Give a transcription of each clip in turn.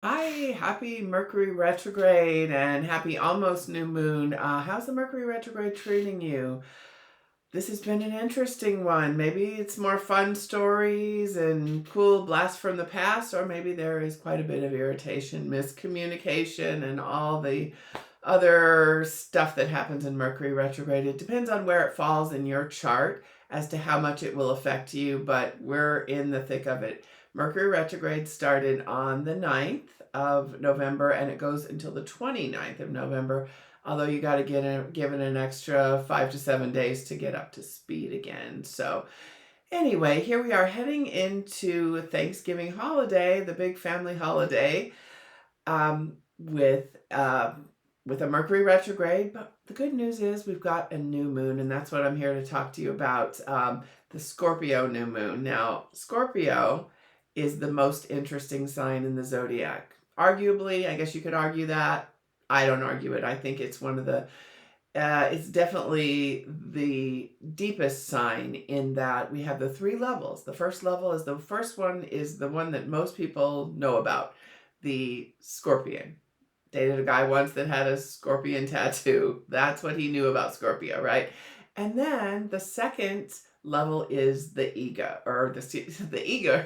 Hi, happy Mercury retrograde and happy almost new moon. How's the Mercury retrograde treating you? This has been an interesting one. Maybe it's more fun stories and cool blasts from the past, or maybe there is quite a bit of irritation, miscommunication, and all the other stuff that happens in Mercury retrograde. It depends on where it falls in your chart as to how much it will affect you, but we're in the thick of it. Mercury retrograde started on the 9th of November and it goes until the 29th of November, although you got to give it an extra 5 to 7 days to get up to speed again. So anyway, here we are heading into Thanksgiving holiday, the big family holiday, um, with uh, with a Mercury retrograde. But the good news is we've got a new moon, and that's what I'm here to talk to you about. The Scorpio new moon. Now, Scorpio is the most interesting sign in the zodiac. Arguably, I guess you could argue that. I don't argue it. I think it's one of the it's definitely the deepest sign in that we have the three levels. The first level is the first one is the one that most people know about, the scorpion. Dated a guy once that had a scorpion tattoo. That's what he knew about Scorpio, right? And then the second level is the ego, or the ego,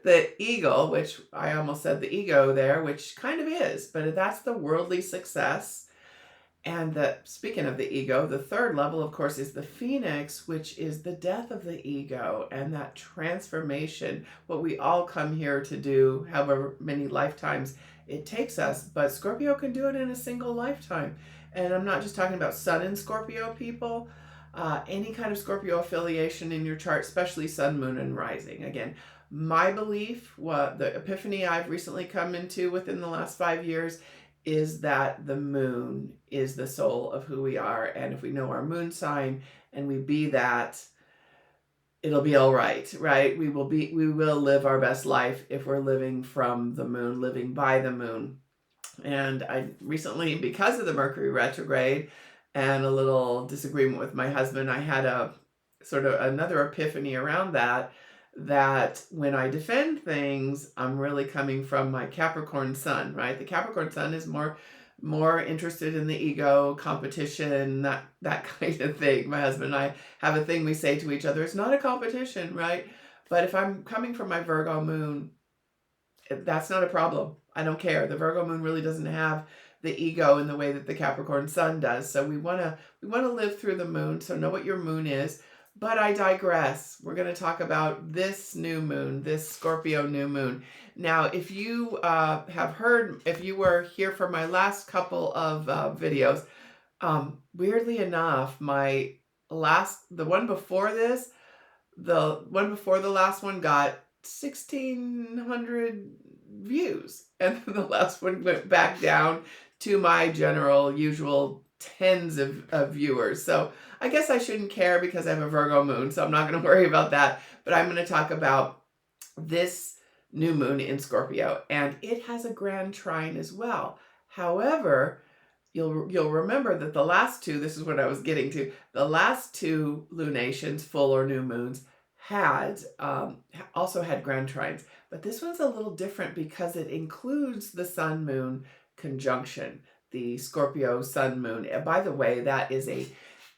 the eagle, which I almost said the ego there, which kind of is, but that's the worldly success. And speaking of the ego, the third level, of course, is the phoenix, which is the death of the ego and that transformation, what we all come here to do, however many lifetimes it takes us. But Scorpio can do it in a single lifetime. And I'm not just talking about Sun and Scorpio people, any kind of Scorpio affiliation in your chart, especially Sun, Moon, and Rising. Again, my belief, what the epiphany I've recently come into within the last 5 years, is that the moon is the soul of who we are. And if we know our moon sign and we be that, it'll be all right, right? We will live our best life if we're living from the moon, living by the moon. And I recently, because of the Mercury retrograde and a little disagreement with my husband, I had a sort of another epiphany around that when I defend things, I'm really coming from my Capricorn sun, right? The Capricorn sun is more interested in the ego, competition, that kind of thing. My husband and I have a thing we say to each other, it's not a competition, right? But if I'm coming from my Virgo moon, that's not a problem. I don't care. The Virgo moon really doesn't have the ego in the way that the Capricorn sun does. So we want to live through the moon. So know what your moon is. But I digress. We're going to talk about this new moon, this Scorpio new moon. Now, if you if you were here for my last couple of videos, weirdly enough, the one before this, the one before the last one got 1,600 views. And the last one went back down to my general usual tens of viewers. So I guess I shouldn't care because I have a Virgo moon, so I'm not going to worry about that. But I'm going to talk about this new moon in Scorpio, and it has a grand trine as well. However, you'll remember that the last two, this is what I was getting to, the last two lunations, full or new moons, had also had grand trines, but this one's a little different because it includes the sun moon conjunction, the Scorpio sun moon. And by the way, that is a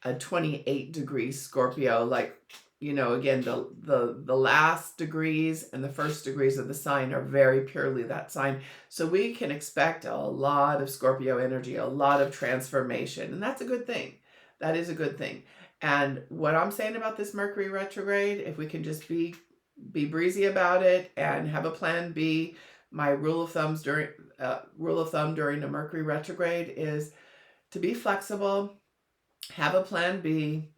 28-degree Scorpio, like, again, the last degrees and the first degrees of the sign are very purely that sign. So we can expect a lot of Scorpio energy, a lot of transformation, and that's a good thing. That is a good thing. And what I'm saying about this Mercury retrograde, if we can just be breezy about it and have a plan B, my rule of thumb during the Mercury retrograde is to be flexible, have a plan B,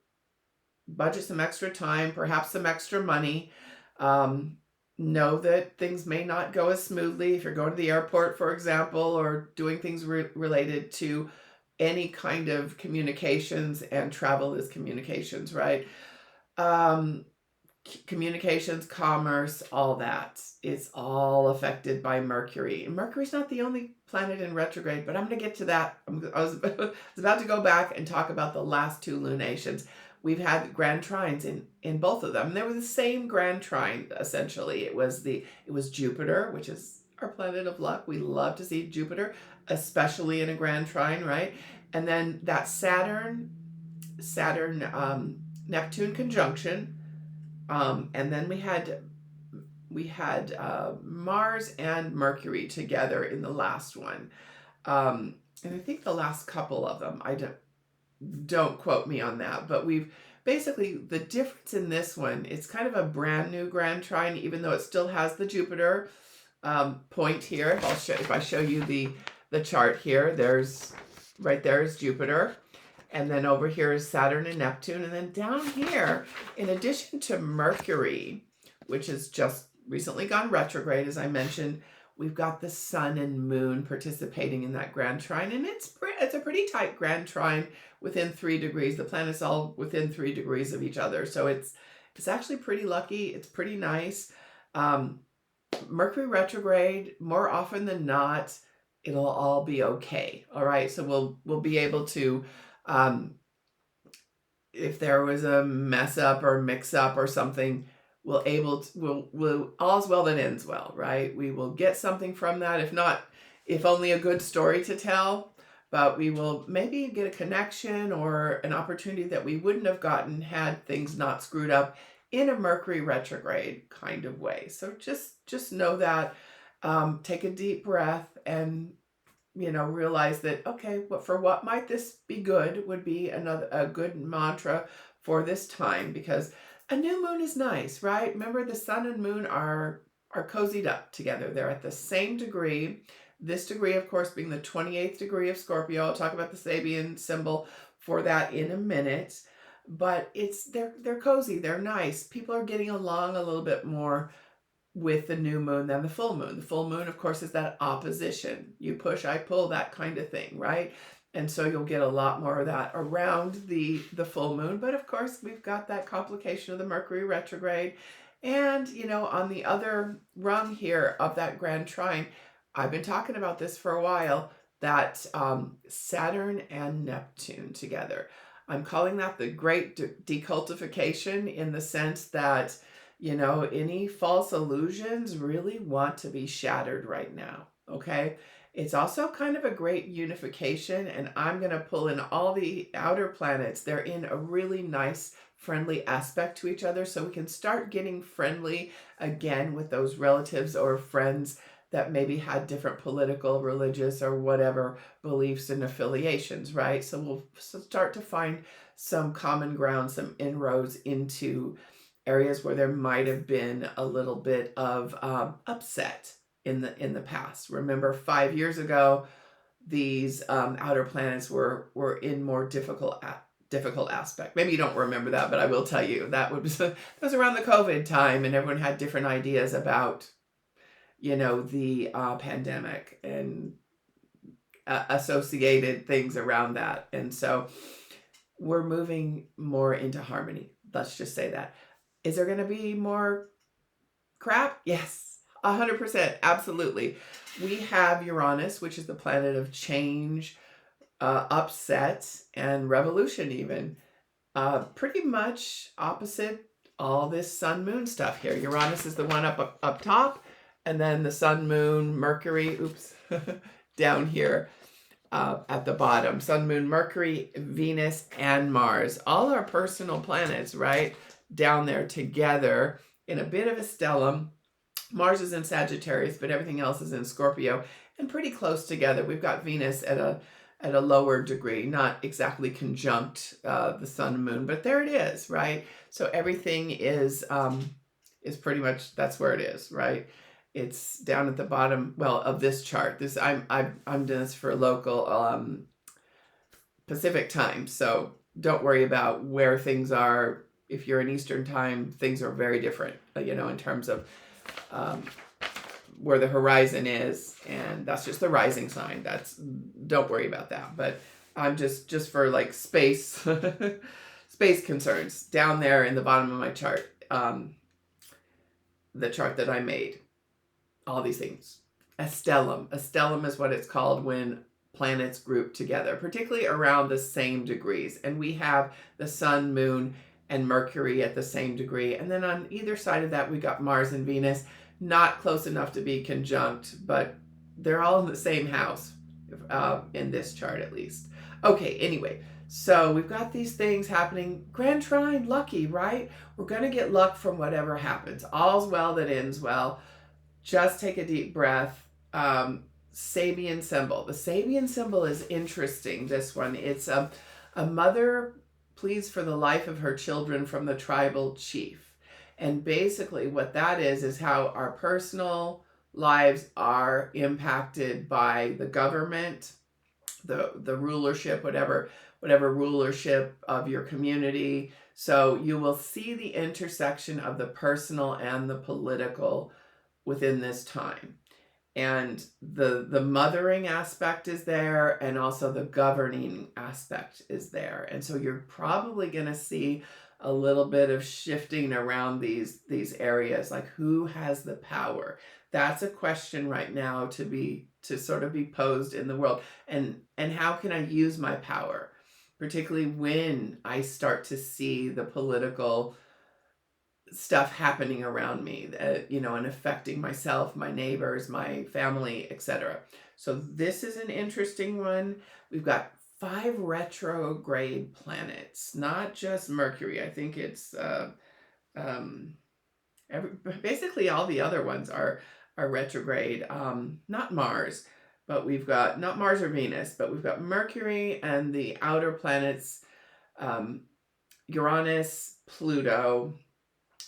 budget some extra time, perhaps some extra money. Know that things may not go as smoothly if you're going to the airport, for example, or doing things related to any kind of communications, and travel is communications, right? Communications, commerce, all that. It's all affected by Mercury. And Mercury's not the only planet in retrograde, but I'm going to get to that. I was about to go back and talk about the last two lunations. We've had grand trines in both of them. They were the same grand trine, essentially. It was Jupiter, which is our planet of luck. We love to see Jupiter, especially in a grand trine, right? And then that Saturn Neptune conjunction, and then we had Mars and Mercury together in the last one, and I think the last couple of them. I don't quote me on that, but we've basically, the difference in this one, it's kind of a brand new grand trine, even though it still has the Jupiter point here. If I show you the chart here, right there is Jupiter. And then over here is Saturn and Neptune. And then down here, in addition to Mercury, which has just recently gone retrograde, as I mentioned, we've got the Sun and Moon participating in that grand trine. And it's a pretty tight grand trine within 3 degrees. The planets all within 3 degrees of each other. So it's actually pretty lucky. It's pretty nice. Mercury retrograde, more often than not, it'll all be okay. All right. So we'll be able to, if there was a mess up or mix up or something, we'll all's well that ends well, right? We will get something from that. If only a good story to tell, but we will maybe get a connection or an opportunity that we wouldn't have gotten had things not screwed up in a Mercury retrograde kind of way. So just know that, take a deep breath and, realize that, okay, for what might this be good would be a good mantra for this time, because a new moon is nice, right? Remember, the sun and moon are cozied up together. They're at the same degree. This degree, of course, being the 28th degree of Scorpio. I'll talk about the Sabian symbol for that in a minute. But they're cozy, they're nice. People are getting along a little bit more with the new moon than the full moon. The full moon, of course, is that opposition. You push, I pull, that kind of thing, right? And so you'll get a lot more of that around the full moon. But of course, we've got that complication of the Mercury retrograde. And, on the other rung here of that grand trine, I've been talking about this for a while, that Saturn and Neptune together. I'm calling that the great decultification, in the sense that, any false illusions really want to be shattered right now, okay? It's also kind of a great unification, and I'm going to pull in all the outer planets. They're in a really nice, friendly aspect to each other, so we can start getting friendly again with those relatives or friends that maybe had different political, religious, or whatever beliefs and affiliations, right? So we'll start to find some common ground, some inroads into areas where there might have been a little bit of upset in the past. Remember, 5 years ago, these outer planets were in more difficult aspect. Maybe you don't remember that, but I will tell you that was around the COVID time, and everyone had different ideas about the pandemic and associated things around that. And so we're moving more into harmony. Let's just say that. Is there going to be more crap? Yes, 100%. Absolutely. We have Uranus, which is the planet of change, upset, and revolution even. Pretty much opposite all this sun moon stuff here. Uranus is the one up top, and then the sun, moon, Mercury, down here at the bottom. Sun, moon, Mercury, Venus, and Mars. All our personal planets, right? Down there together in a bit of a stellium. Mars is in Sagittarius, but everything else is in Scorpio, and pretty close together. We've got Venus at a lower degree, not exactly conjunct the sun and moon, but there it is, right? So everything is pretty much, that's where it is, right? It's down at the bottom, of this chart. I'm doing this for local Pacific time, so don't worry about where things are. If you're in Eastern time, things are very different, in terms of where the horizon is, and that's just the rising sign. Don't worry about that. But I'm just for like space concerns, down there in the bottom of my chart, the chart that I made, all these things. A stellium is what it's called when planets group together, particularly around the same degrees. And we have the sun, moon, and Mercury at the same degree. And then on either side of that, we got Mars and Venus not close enough to be conjunct, but they're all in the same house, in this chart at least. Okay, anyway, so we've got these things happening. Grand trine, lucky, right? We're going to get luck from whatever happens. All's well that ends well. Just take a deep breath. Sabian symbol. The Sabian symbol is interesting, this one. It's a mother pleads for the life of her children from the tribal chief. And basically what that is how our personal lives are impacted by the government, the rulership, whatever rulership of your community. So you will see the intersection of the personal and the political within this time. And the mothering aspect is there, and also the governing aspect is there. And so you're probably going to see a little bit of shifting around these areas, like who has the power. That's a question right now to sort of be posed in the world. And how can I use my power, particularly when I start to see the political stuff happening around me, and affecting myself, my neighbors, my family, etc. So this is an interesting one. We've got 5 retrograde planets, not just Mercury. I think it's basically all the other ones are retrograde. Not Mars, but we've got not Mars or Venus, but we've got Mercury and the outer planets, Uranus, Pluto,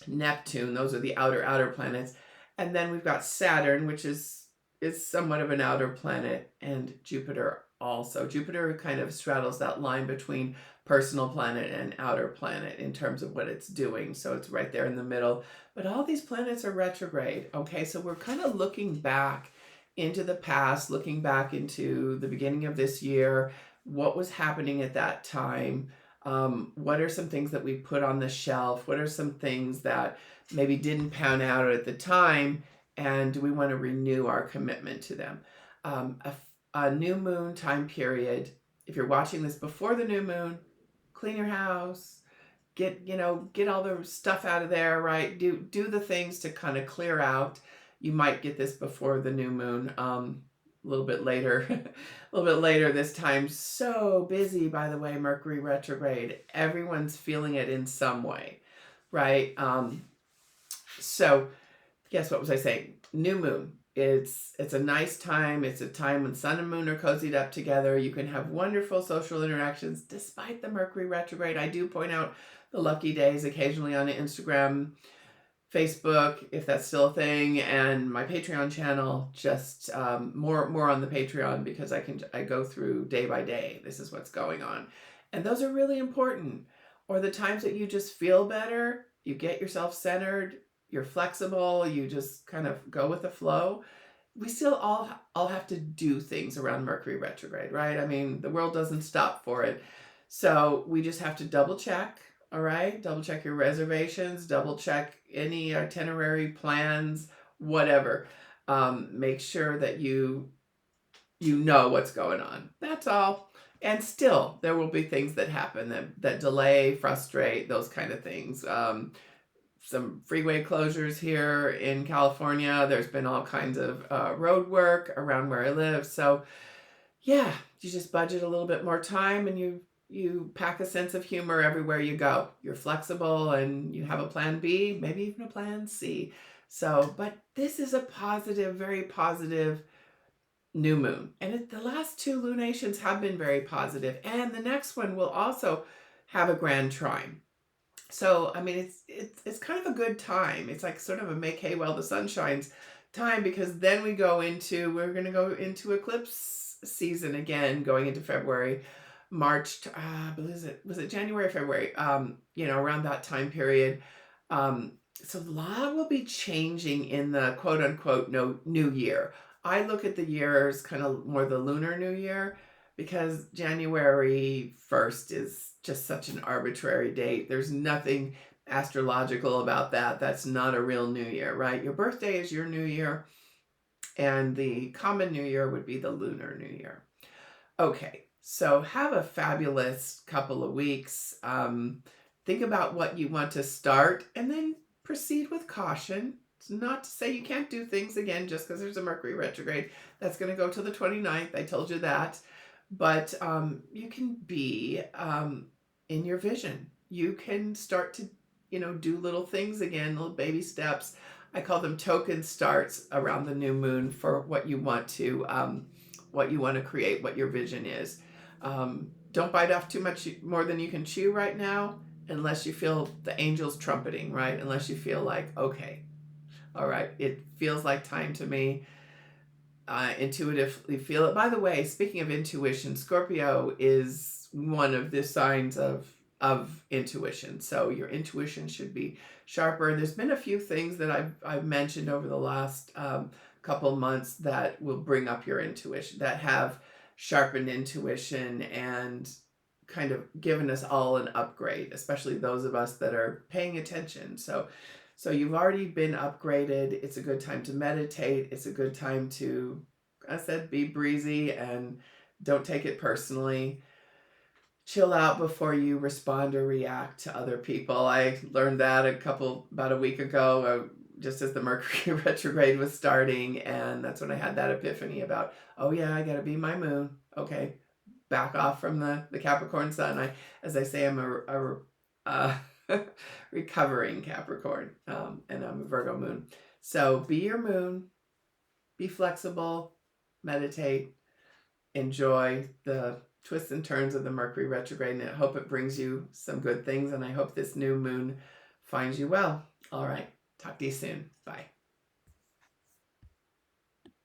Neptune. Those are the outer planets. And then we've got Saturn, which is somewhat of an outer planet, and Jupiter also. Jupiter kind of straddles that line between personal planet and outer planet in terms of what it's doing. So it's right there in the middle. But all these planets are retrograde. Okay, so we're kind of looking back into the past, looking back into the beginning of this year, what was happening at that time. What are some things that we put on the shelf? What are some things that maybe didn't pan out at the time? And do we want to renew our commitment to them? A new moon time period. If you're watching this before the new moon, clean your house, get all the stuff out of there, right? Do the things to kind of clear out. You might get this before the new moon. A little bit later, this time. So busy, by the way, Mercury retrograde. Everyone's feeling it in some way, right? So yes, what was I saying? New moon. It's a nice time. It's a time when sun and moon are cozied up together. You can have wonderful social interactions despite the Mercury retrograde. I do point out the lucky days occasionally on Instagram, Facebook, if that's still a thing, and my Patreon channel. Just more on the Patreon, because I go through day by day. This is what's going on, and those are really important. Or the times that you just feel better, you get yourself centered, you're flexible, you just kind of go with the flow. We still all have to do things around Mercury retrograde, right? I mean, the world doesn't stop for it, so we just have to double check. All right, double check your reservations, double check any itinerary plans, whatever. Make sure that you know what's going on. That's all. And still, there will be things that happen that delay, frustrate, those kind of things. Some freeway closures here in California. There's been all kinds of road work around where I live. So yeah, you just budget a little bit more time, and you pack a sense of humor everywhere you go. You're flexible, and you have a plan B, maybe even a plan C. So, but this is a positive, very positive new moon. And the last 2 lunations have been very positive. And the next one will also have a grand trine. So, I mean, it's kind of a good time. It's like sort of a make hay while the sun shines time, because then we're going to go into eclipse season again, going into February. March, was it January or February? Around that time period. So a lot will be changing in the quote unquote new year. I look at the years kind of more the lunar new year, because January 1st is just such an arbitrary date. There's nothing astrological about that. That's not a real new year, right? Your birthday is your new year, and the common new year would be the lunar new year. Okay. So have a fabulous couple of weeks. Think about what you want to start, and then proceed with caution. It's not to say you can't do things again just because there's a Mercury retrograde. That's going to go till the 29th. I told you that. But you can be in your vision. You can start to, do little things again, little baby steps. I call them token starts around the new moon for what you want to create, what your vision is. Don't bite off too much more than you can chew right now, unless you feel the angels trumpeting, right? Unless you feel like, okay, all right, it feels like time to me. Intuitively feel it. By the way, speaking of intuition, Scorpio is one of the signs of intuition. So your intuition should be sharper. There's been a few things that I've mentioned over the last couple months that will bring up your intuition, that have sharpened intuition and kind of given us all an upgrade, especially those of us that are paying attention. So you've already been upgraded. It's a good time to meditate. It's a good time to, I said, be breezy and don't take it personally. Chill out before you respond or react to other people. I learned that about a week ago, just as the Mercury retrograde was starting. And that's when I had that epiphany about, oh yeah, I got to be my moon. Okay. Back off from the Capricorn sun. As I say, I'm a recovering Capricorn, and I'm a Virgo moon. So be your moon, be flexible, meditate, enjoy the twists and turns of the Mercury retrograde, and I hope it brings you some good things, and I hope this new moon finds you well. All right, talk to you soon. Bye.